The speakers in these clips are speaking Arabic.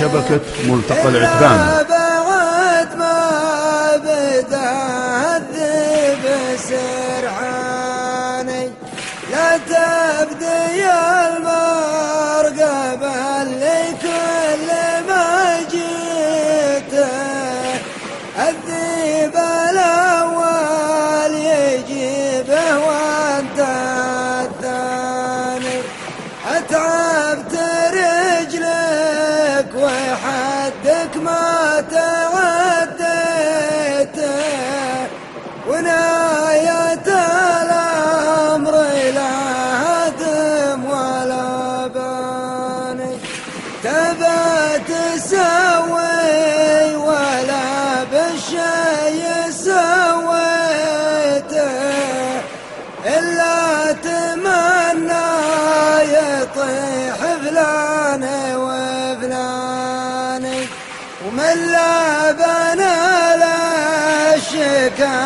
شبكة ملتقى العتبان. بعد ما بدا الذئب سرعاني لا تبدي المرقبة لكل ما جيته، الذئب الأول يجيبه وانت الثاني، أتعبت رجلك وحدك ما تعديته، ونهاية الأمر لا هدم ولا باني، تبى تسوي ولا بالشي سويته، إلا تمنى يطيح فلان وفلاني، ومن لا بنى للشكا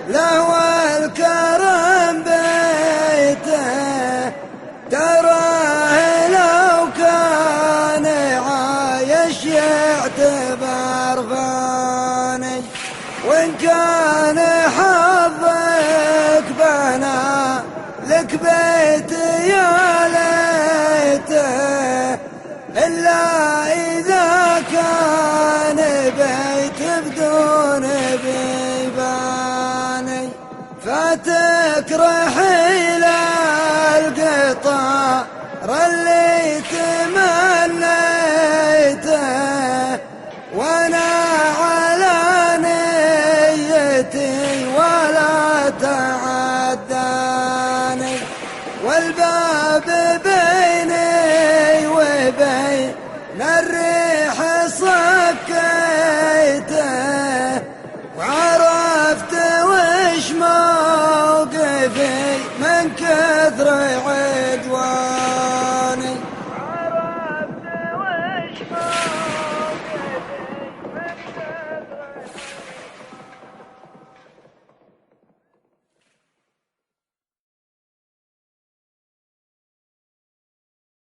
له الكرم بيته، تراه لو كان عايش يعتبر فاني، وإن كان حظك بنا لك بيت يا ليته، إلا إذا كان بيت بدون بيباني، فتكره إلى القطار اللي تمنيته، وانا على نيتي ولا تعداني، والباب